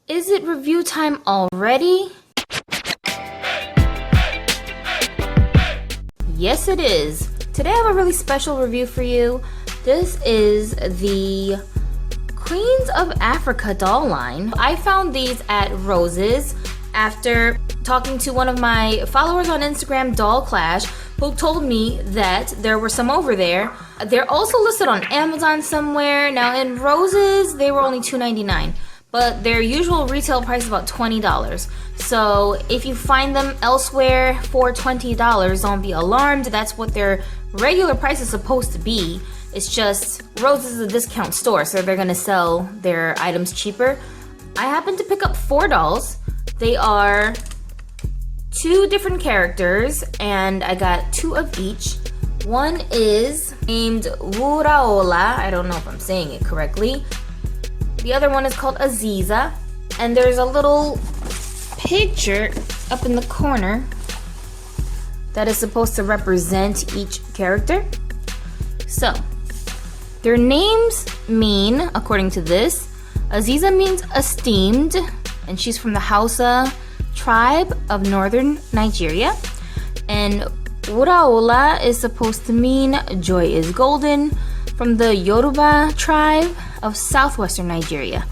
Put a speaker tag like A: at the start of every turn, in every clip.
A: Is it review time already? Yes, it is. Today I have a really special review for you. This is the Queens of Africa doll line. I found these at Rose's after talking to one of my followers on Instagram, Doll Clash, who told me that there were some over there. They're also listed on Amazon somewhere. Now in Rose's, they were only $2.99. But their usual retail price is about $20. So if you find them elsewhere for $20, don't be alarmed. That's what their regular price is supposed to be. It's just Rose's is a discount store, so they're gonna sell their items cheaper. I happened to pick up 4 dolls. They are 2 different characters, and I got 2 of each. One is named Wuraola. I don't know if I'm saying it correctly. The other one is called Aziza, and there's a little picture up in the corner that is supposed to represent each character. So, their names mean, according to this, Aziza means esteemed, and she's from the Hausa tribe of northern Nigeria, and Wuraola is supposed to mean joy is golden, from the Yoruba tribe of southwestern Nigeria.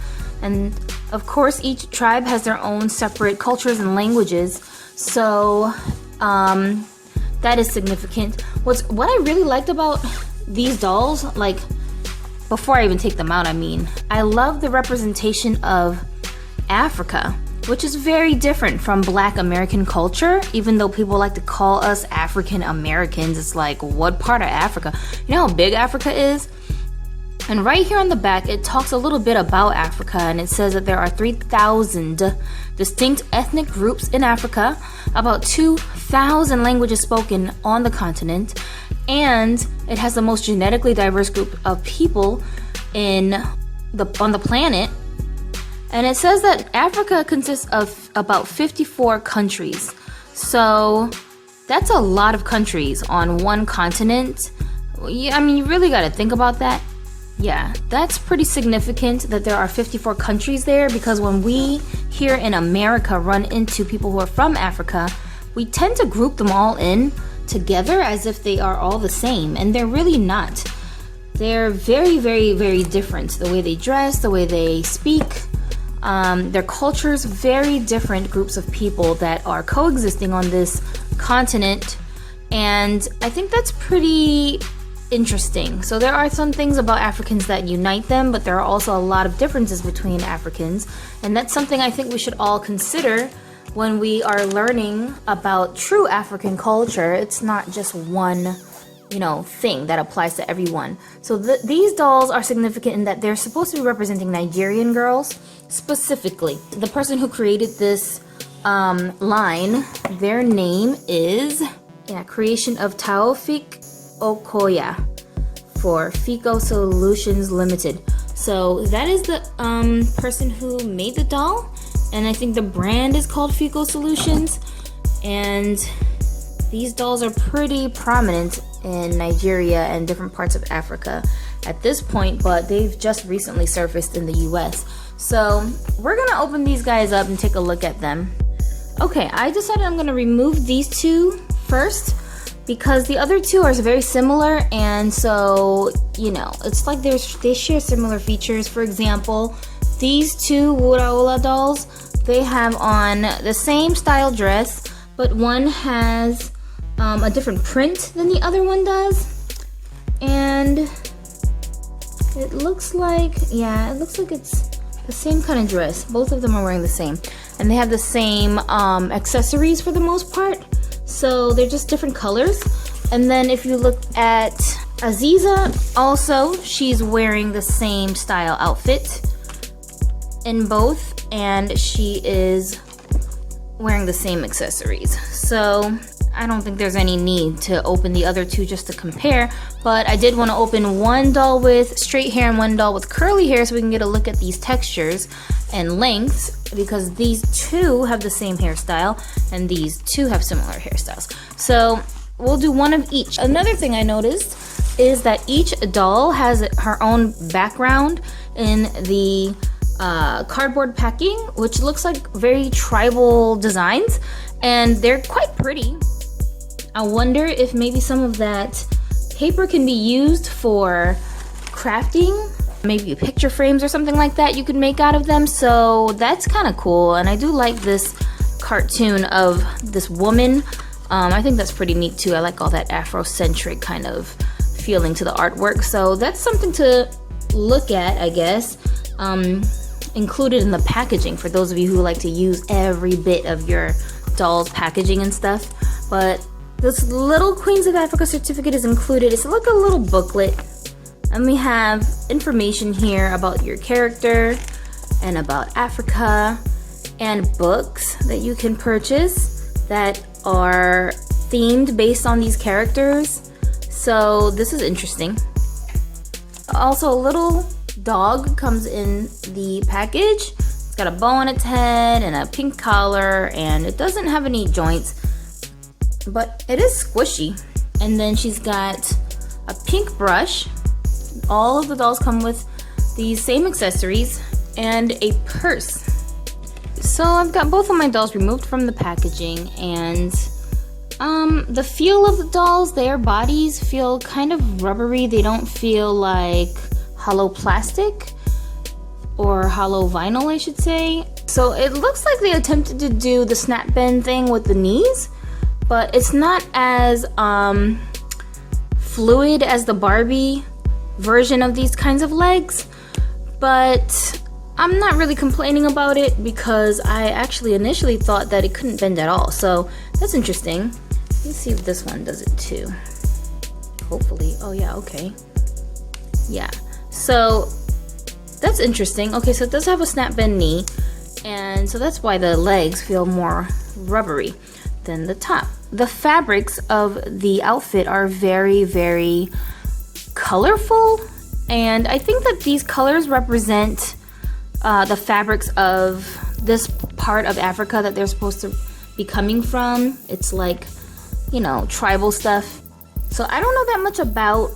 A: And of course, each tribe has their own separate cultures and languages, so that is significant. What I really liked about these dolls, like before I even take them out, I love the representation of Africa, which is very different from Black American culture. Even though people like to call us African Americans, it's like, what part of Africa? You know how big Africa is? And right here on the back, it talks a little bit about Africa, and it says that there are 3,000 distinct ethnic groups in Africa, about 2,000 languages spoken on the continent, and it has the most genetically diverse group of people on the planet. And it says that Africa consists of about 54 countries. So that's a lot of countries on one continent. Yeah, you really got to think about that. Yeah, that's pretty significant that there are 54 countries there, because when we here in America run into people who are from Africa, we tend to group them all in together as if they are all the same, and they're really not. They're very, very, very different. The way they dress, the way they speak, their cultures, very different groups of people that are coexisting on this continent, and I think that's pretty interesting. So there are some things about Africans that unite them, but there are also a lot of differences between Africans, and that's something I think we should all consider when we are learning about true African culture. It's not just one thing that applies to everyone. So these dolls are significant in that they're supposed to be representing Nigerian girls specifically. The person who created this line, their name is creation of Taofik Okoya for Fico Solutions Limited. So that is the person who made the doll, and I think the brand is called Fico Solutions, and these dolls are pretty prominent in Nigeria and different parts of Africa at this point, but they've just recently surfaced in the US. So we're gonna open these guys up and take a look at them. Okay, I decided I'm gonna remove these 2 first, because the other 2 are very similar, and so it's like they share similar features. For example, these 2 Wuraola dolls, they have on the same style dress, but one has a different print than the other one does, and it looks like it's the same kind of dress. Both of them are wearing the same, and they have the same accessories for the most part. So they're just different colors. And then if you look at Aziza, also she's wearing the same style outfit in both, and she is wearing the same accessories. So I don't think there's any need to open the other 2 just to compare, but I did want to open one doll with straight hair and one doll with curly hair so we can get a look at these textures and lengths, because these 2 have the same hairstyle and these 2 have similar hairstyles. So we'll do one of each. Another thing I noticed is that each doll has her own background in the cardboard packing, which looks like very tribal designs, and they're quite pretty. I wonder if maybe some of that paper can be used for crafting, maybe picture frames or something like that you could make out of them. So that's kind of cool, and I do like this cartoon of this woman. I think that's pretty neat too. I like all that Afrocentric kind of feeling to the artwork, so that's something to look at, I guess. Included in the packaging for those of you who like to use every bit of your doll's packaging and stuff. But this little Queens of Africa certificate is included. It's like a little booklet, and we have information here about your character and about Africa, and books that you can purchase that are themed based on these characters. So this is interesting. Also, a little dog comes in the package. It's got a bow on its head and a pink collar, and it doesn't have any joints, but it is squishy. And then she's got a pink brush. All of the dolls come with these same accessories and a purse. So I've got both of my dolls removed from the packaging, and the feel of the dolls, their bodies feel kind of rubbery. They don't feel like hollow plastic or hollow vinyl, I should say. So it looks like they attempted to do the snap bend thing with the knees, but it's not as fluid as the Barbie version of these kinds of legs. But I'm not really complaining about it because I actually initially thought that it couldn't bend at all. So that's interesting. Let's see if this one does it too. Hopefully. Oh yeah, okay. Yeah. So that's interesting. Okay, so it does have a snap bend knee, and so that's why the legs feel more rubbery than the top. The fabrics of the outfit are very, very colorful, and I think that these colors represent the fabrics of this part of Africa that they're supposed to be coming from. It's like, you know, tribal stuff. So I don't know that much about,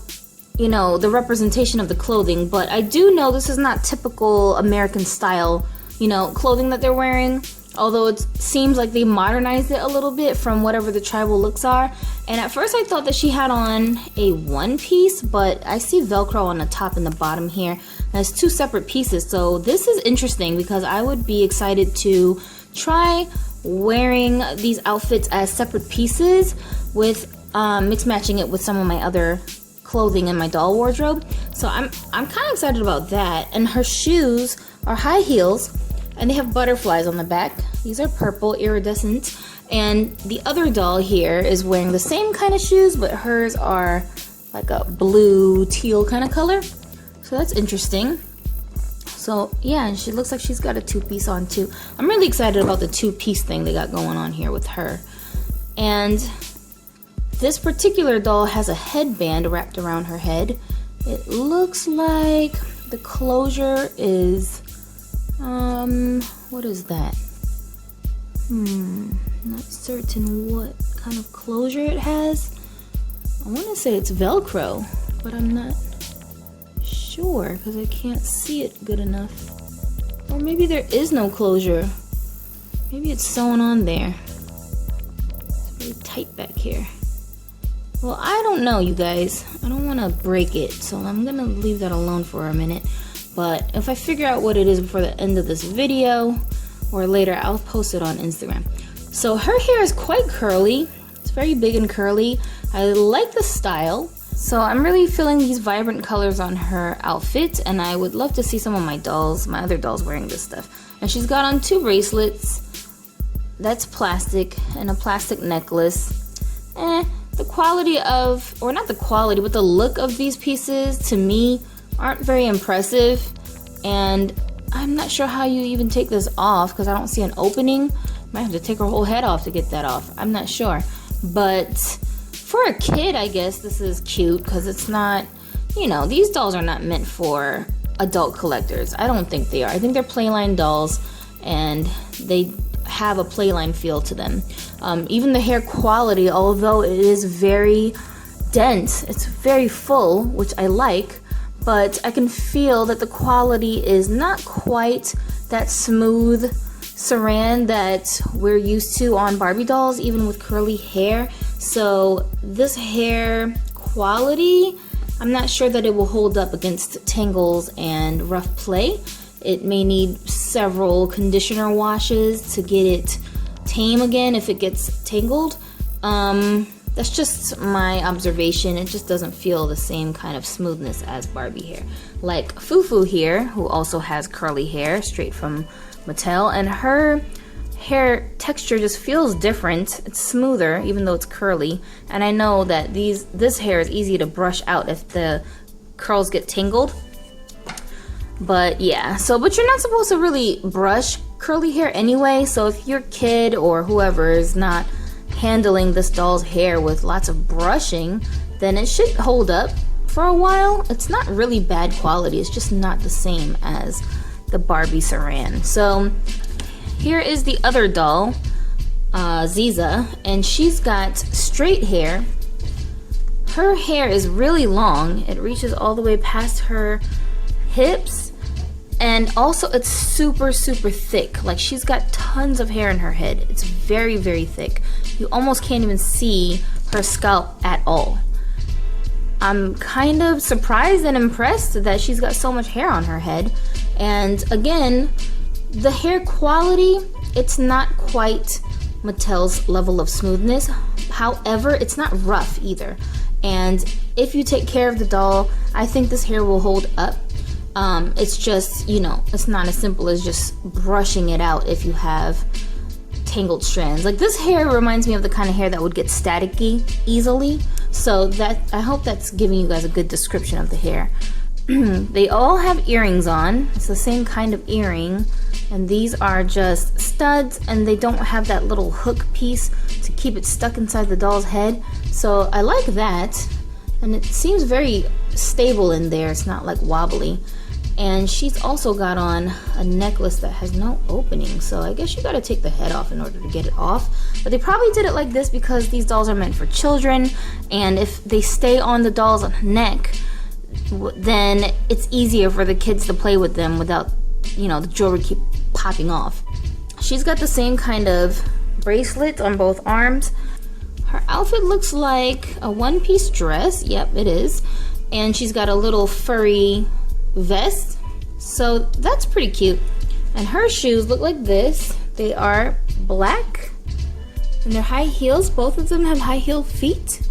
A: you know, the representation of the clothing, but I do know this is not typical American style, you know, clothing that they're wearing, although it seems like they modernized it a little bit from whatever the tribal looks are. And at first I thought that she had on a one piece, but I see Velcro on the top and the bottom here. That's two separate pieces. So this is interesting because I would be excited to try wearing these outfits as separate pieces with mix matching it with some of my other clothing in my doll wardrobe. So I'm kind of excited about that. And her shoes are high heels, and they have butterflies on the back. These are purple, iridescent. And the other doll here is wearing the same kind of shoes, but hers are like a blue teal kind of color. So that's interesting. So yeah, and she looks like she's got a two-piece on too. I'm really excited about the two-piece thing they got going on here with her. And this particular doll has a headband wrapped around her head. It looks like the closure is, what is that? Not certain what kind of closure it has. I want to say it's Velcro, but I'm not sure because I can't see it good enough. Or maybe there is no closure. Maybe it's sewn on there. It's really tight back here. Well, I don't know, you guys. I don't want to break it, so I'm gonna leave that alone for a minute. But if I figure out what it is before the end of this video or later, I'll post it on Instagram. So her hair is quite curly. It's very big and curly. I like the style. So I'm really feeling these vibrant colors on her outfit, and I would love to see some of my dolls, my other dolls, wearing this stuff. And she's got on two bracelets. That's plastic, and a plastic necklace. The quality of, or not the quality, but the look of these pieces to me aren't very impressive. And I'm not sure how you even take this off because I don't see an opening. Might have to take her whole head off to get that off. I'm not sure. But for a kid, I guess this is cute because it's not, you know, these dolls are not meant for adult collectors. I don't think they are. I think they're playline dolls, and they have a playline feel to them. Even the hair quality, although it is very dense, it's very full, which I like, but I can feel that the quality is not quite that smooth saran that we're used to on Barbie dolls, even with curly hair. So this hair quality, I'm not sure that it will hold up against tangles and rough play. It may need several conditioner washes to get it tame again if it gets tangled. That's just my observation. It just doesn't feel the same kind of smoothness as Barbie hair. Like Fufu here, who also has curly hair straight from Mattel, and her hair texture just feels different. It's smoother even though it's curly, and I know that this hair is easy to brush out if the curls get tangled. But yeah, but you're not supposed to really brush curly hair anyway, so if your kid or whoever is not handling this doll's hair with lots of brushing, then it should hold up for a while. It's not really bad quality, it's just not the same as the Barbie saran. So here is the other doll, Ziza, and she's got straight hair. Her hair is really long. It reaches all the way past her hips, and also it's super thick. Like, she's got tons of hair in her head. It's very thick. You almost can't even see her scalp at all. I'm kind of surprised and impressed that she's got so much hair on her head. And again, the hair quality, it's not quite Mattel's level of smoothness. However, it's not rough either. And if you take care of the doll, I think this hair will hold up. It's just, it's not as simple as just brushing it out if you have tangled strands. Like, this hair reminds me of the kind of hair that would get staticky easily. So that, I hope that's giving you guys a good description of the hair. They all have earrings on. It's the same kind of earring, and these are just studs, and they don't have that little hook piece to keep it stuck inside the doll's head. So I like that, and it seems very stable in there. It's not like wobbly. And she's also got on a necklace that has no opening, so I guess you gotta take the head off in order to get it off. But they probably did it like this because these dolls are meant for children, and if they stay on the doll's neck, then it's easier for the kids to play with them without, the jewelry keep popping off. She's got the same kind of bracelet on both arms. Her outfit looks like a one-piece dress. Yep, it is. And she's got a little furry vest, so that's pretty cute. And her shoes look like this. They are black, and they're high heels. Both of them have high heel feet,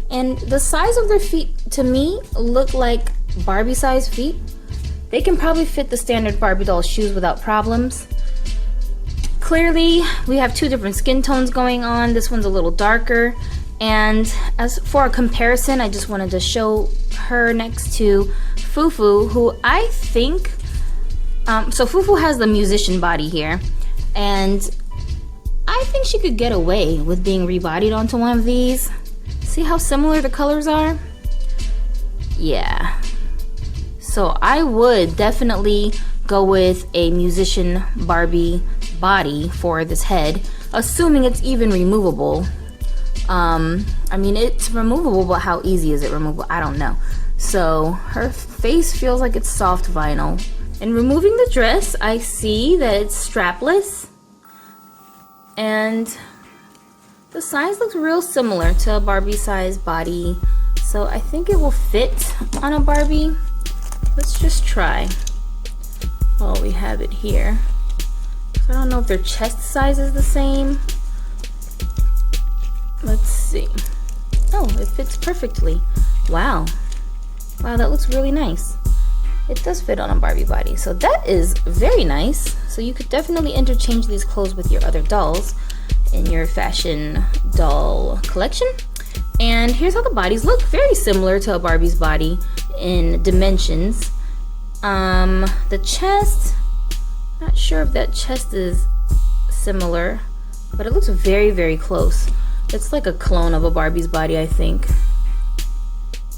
A: and the size of their feet to me look like Barbie size feet. They can probably fit the standard Barbie doll shoes without problems. Clearly we have two different skin tones going on. This one's a little darker, and as for a comparison, I just wanted to show her next to Fufu, who I think, so Fufu has the musician body here, and I think she could get away with being rebodied onto one of these. See how similar the colors are? Yeah. So I would definitely go with a musician Barbie body for this head, assuming it's even removable. I mean, it's removable, but how easy is it removable? I don't know. So her face feels like it's soft vinyl. And removing the dress, I see that it's strapless, and the size looks real similar to a Barbie size body, so I think it will fit on a Barbie. Let's just try while we have it here. I don't know if their chest size is the same. Let's see. Oh, it fits perfectly. Wow, that looks really nice. It does fit on a Barbie body, so that is very nice. So you could definitely interchange these clothes with your other dolls in your fashion doll collection. And here's how the bodies look. Very similar to a Barbie's body in dimensions. The chest, not sure if that chest is similar, but it looks very close. It's like a clone of a Barbie's body, I think.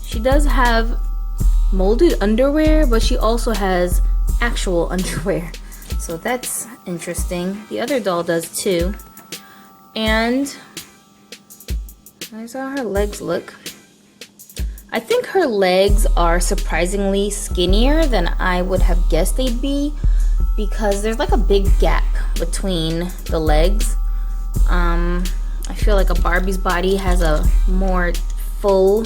A: She does have molded underwear, but she also has actual underwear, so that's interesting. The other doll does too. And here's how her legs look. I think her legs are surprisingly skinnier than I would have guessed they'd be, because there's like a big gap between the legs. I feel like a Barbie's body has a more full,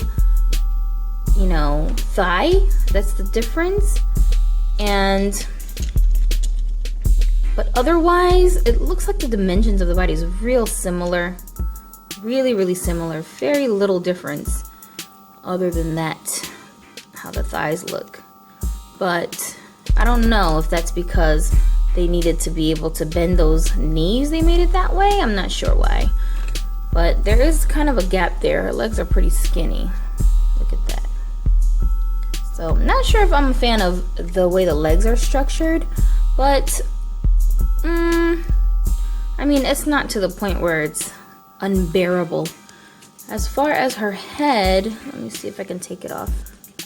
A: you know, thigh. That's the difference. But otherwise, it looks like the dimensions of the body is real similar. Really, really similar. Very little difference other than that, how the thighs look. But I don't know if that's because they needed to be able to bend those knees, they made it that way. I'm not sure why. But there is kind of a gap there. Her legs are pretty skinny. Look at that. So I'm not sure if I'm a fan of the way the legs are structured, but I mean, it's not to the point where it's unbearable. As far as her head, let me see if I can take it off.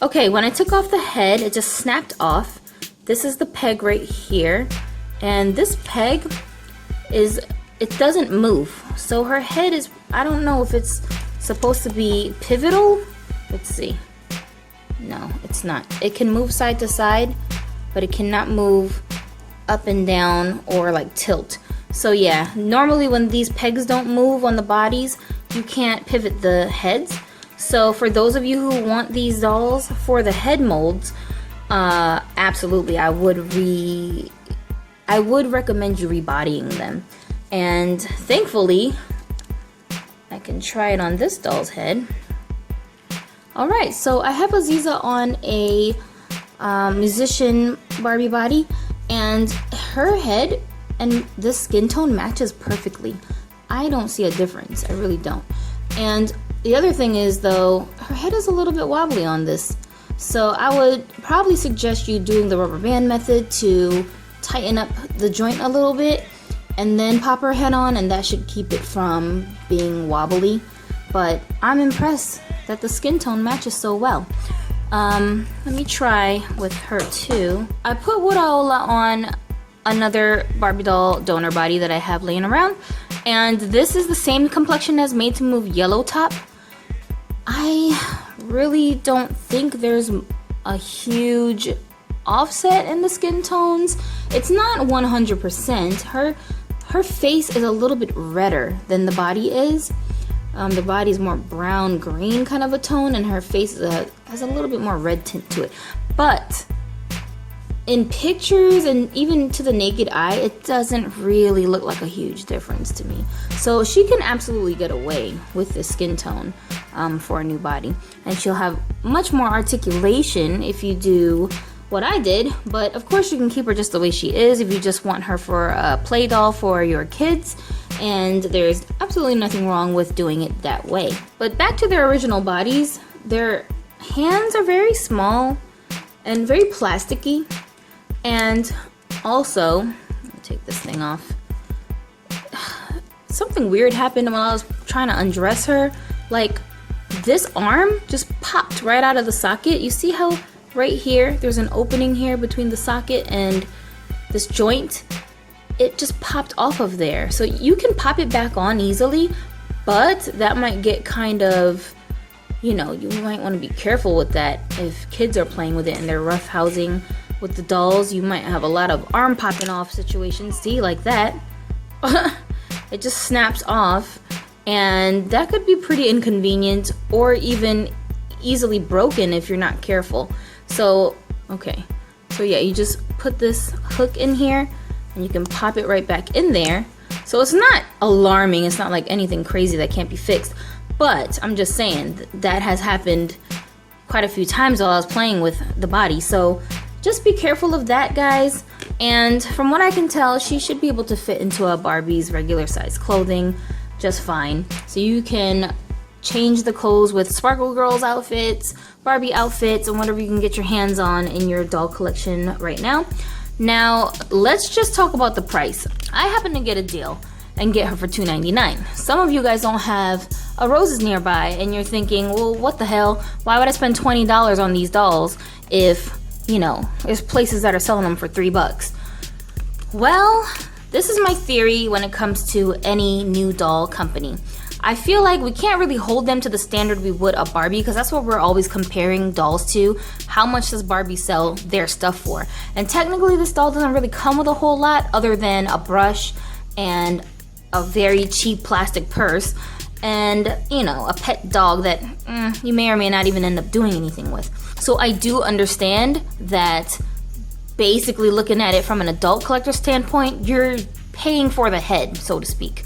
A: Okay, when I took off the head, it just snapped off. This is the peg right here. And this peg it doesn't move. So her head is, I don't know if it's supposed to be pivotal. Let's see. No, it's not. It can move side to side, but it cannot move up and down or like tilt. So yeah, normally when these pegs don't move on the bodies, you can't pivot the heads. So for those of you who want these dolls for the head molds, absolutely, I would recommend you rebodying them. And thankfully, I can try it on this doll's head. All right, so I have Aziza on a musician Barbie body, and her head and this skin tone matches perfectly. I don't see a difference, I really don't. And the other thing is though, her head is a little bit wobbly on this. So I would probably suggest you doing the rubber band method to tighten up the joint a little bit and then pop her head on, and that should keep it from being wobbly. But I'm impressed that the skin tone matches so well. Let me try with her too. I put Wodaola on another Barbie doll donor body that I have laying around, and this is the same complexion as Made to Move yellow top. I really don't think there's a huge offset in the skin tones. It's not 100%. Her face is a little bit redder than the body is. The body's more brown green kind of a tone, and her face has a little bit more red tint to it. But in pictures and even to the naked eye, it doesn't really look like a huge difference to me. So she can absolutely get away with this skin tone for a new body, and she'll have much more articulation if you do what I did. But of course you can keep her just the way she is if you just want her for a play doll for your kids, and there's absolutely nothing wrong with doing it that way. But back to their original bodies, their hands are very small and very plasticky. And also, let me take this thing off. Something weird happened when I was trying to undress her. Like, this arm just popped right out of the socket. You see how right here, there's an opening here between the socket and this joint? It just popped off of there. So you can pop it back on easily, but that might get kind of, you know, you might want to be careful with that. If kids are playing with it and they're roughhousing with the dolls, you might have a lot of arm popping off situations. See, like that. It just snaps off, and that could be pretty inconvenient or even easily broken if you're not careful. So, okay. So yeah, you just put this hook in here and you can pop it right back in there. So it's not alarming. It's not like anything crazy that can't be fixed. But I'm just saying that has happened quite a few times while I was playing with the body. So just be careful of that, guys. And from what I can tell, she should be able to fit into a Barbie's regular size clothing just fine. So you can change the clothes with Sparkle Girls outfits, Barbie outfits, and whatever you can get your hands on in your doll collection right now. Now, let's just talk about the price. I happen to get a deal and get her for $2.99. Some of you guys don't have a Roses nearby, and you're thinking, well, what the hell? Why would I spend $20 on these dolls if, you know, there's places that are selling them for $3? Well, this is my theory when it comes to any new doll company. I feel like we can't really hold them to the standard we would a Barbie, because that's what we're always comparing dolls to. How much does Barbie sell their stuff for? And technically this doll doesn't really come with a whole lot other than a brush and a very cheap plastic purse and, you know, a pet dog that you may or may not even end up doing anything with. So I do understand that basically looking at it from an adult collector standpoint, you're paying for the head, so to speak.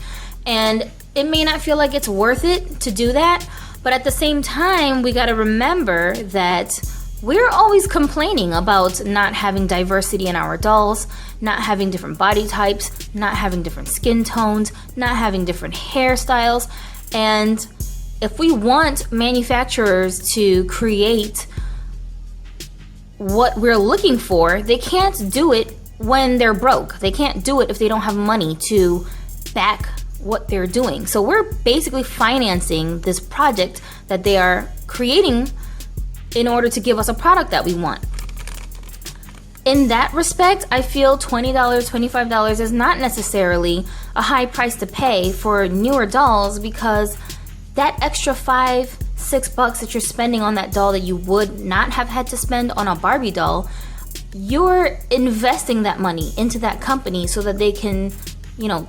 A: And it may not feel like it's worth it to do that, but at the same time, we gotta remember that we're always complaining about not having diversity in our dolls, not having different body types, not having different skin tones, not having different hairstyles. And if we want manufacturers to create what we're looking for, they can't do it when they're broke. They can't do it if they don't have money to back what they're doing. So we're basically financing this project that they are creating in order to give us a product that we want. In that respect, I feel $20, $25 is not necessarily a high price to pay for newer dolls, because that extra $5-6 that you're spending on that doll that you would not have had to spend on a Barbie doll, you're investing that money into that company so that they can, you know,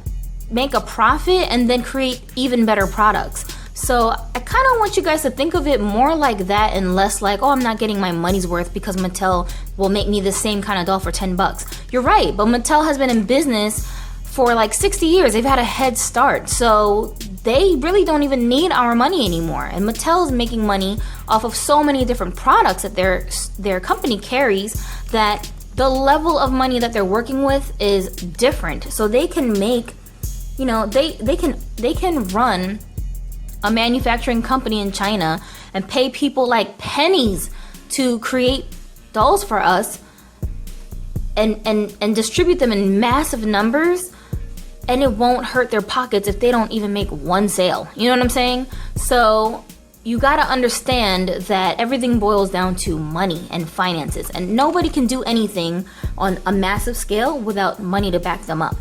A: make a profit and then create even better products. So I kind of want you guys to think of it more like that and less like, oh, I'm not getting my money's worth because Mattel will make me the same kind of doll for $10. You're right, but Mattel has been in business for like 60 years. They've had a head start, so they really don't even need our money anymore. And Mattel is making money off of so many different products that their company carries, that the level of money that they're working with is different. So they can make, you know, they can run a manufacturing company in China and pay people like pennies to create dolls for us and distribute them in massive numbers, and it won't hurt their pockets if they don't even make one sale. You know what I'm saying? So you gotta understand that everything boils down to money and finances, and nobody can do anything on a massive scale without money to back them up.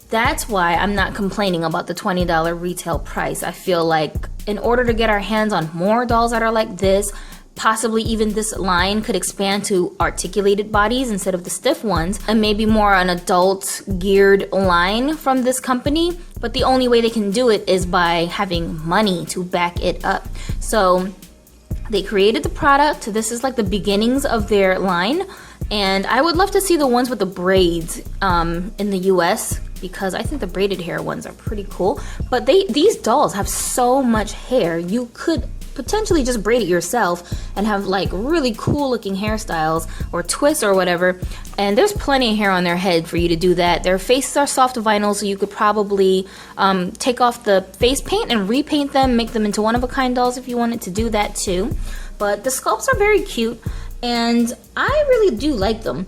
A: That's why I'm not complaining about the $20 retail price. I feel like in order to get our hands on more dolls that are like this, possibly even this line could expand to articulated bodies instead of the stiff ones, and maybe more an adult geared line from this company. But the only way they can do it is by having money to back it up. So they created the product. This is like the beginnings of their line. And I would love to see the ones with the braids in the US, because I think the braided hair ones are pretty cool. But these dolls have so much hair, you could potentially just braid it yourself and have like really cool looking hairstyles or twists or whatever. And there's plenty of hair on their head for you to do that. Their faces are soft vinyl, so you could probably take off the face paint and repaint them, make them into one-of-a-kind dolls if you wanted to do that too. But the sculpts are very cute, and I really do like them.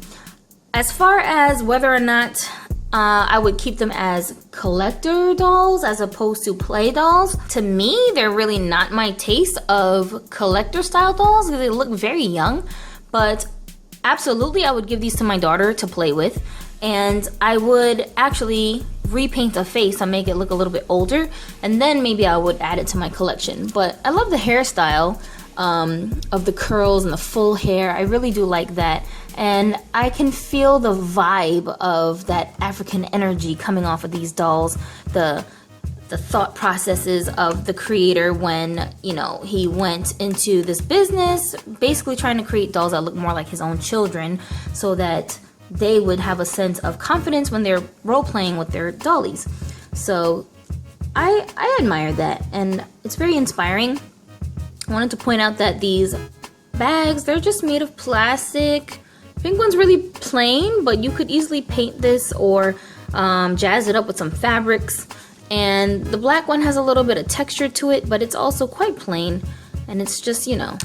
A: As far as whether or not I would keep them as collector dolls as opposed to play dolls, to me, they're really not my taste of collector style dolls because they look very young. But absolutely, I would give these to my daughter to play with, and I would actually repaint the face and make it look a little bit older, and then maybe I would add it to my collection. But I love the hairstyle of the curls and the full hair. I really do like that. And I can feel the vibe of that African energy coming off of these dolls, the thought processes of the creator when, you know, he went into this business basically trying to create dolls that look more like his own children so that they would have a sense of confidence when they're role playing with their dollies. So I admire that, and it's very inspiring. I wanted to point out that these bags, they're just made of plastic. Pink one's really plain, but you could easily paint this or jazz it up with some fabrics. And the black one has a little bit of texture to it, but it's also quite plain. And it's just, you know,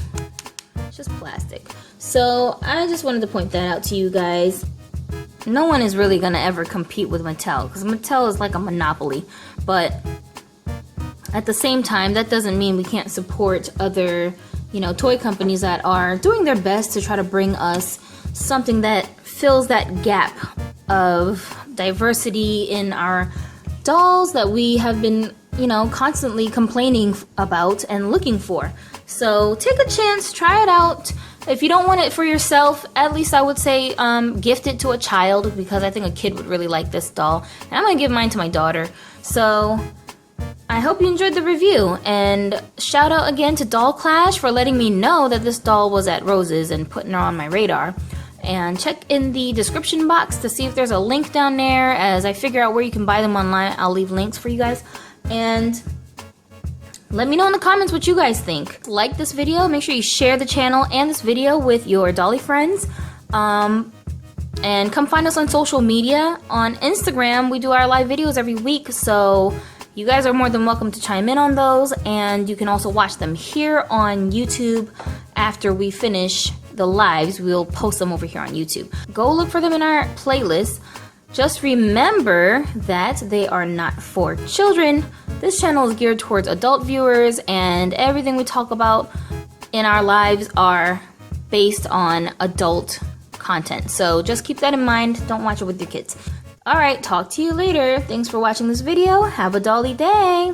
A: it's just plastic. So I just wanted to point that out to you guys. No one is really gonna ever compete with Mattel, because Mattel is like a monopoly. But at the same time, that doesn't mean we can't support other, you know, toy companies that are doing their best to try to bring us something that fills that gap of diversity in our dolls that we have been you know, constantly complaining about and looking for. So take a chance, try it out. If you don't want it for yourself, at least I would say gift it to a child, because I think a kid would really like this doll. And I'm gonna give mine to my daughter. So I hope you enjoyed the review, and shout out again to Doll Clash for letting me know that this doll was at Rose's and putting her on my radar. And check in the description box to see if there's a link down there. As I figure out where you can buy them online, I'll leave links for you guys. And let me know in the comments what you guys think. Like this video, make sure you share the channel and this video with your dolly friends. And come find us on social media. On Instagram, we do our live videos every week, so you guys are more than welcome to chime in on those, and you can also watch them here on YouTube. After we finish the lives, we'll post them over here on YouTube. Go look for them in our playlist. Just remember that they are not for children. This channel is geared towards adult viewers, and everything we talk about in our lives are based on adult content. So just keep that in mind. Don't watch it with your kids. Alright, talk to you later. Thanks for watching this video. Have a dolly day.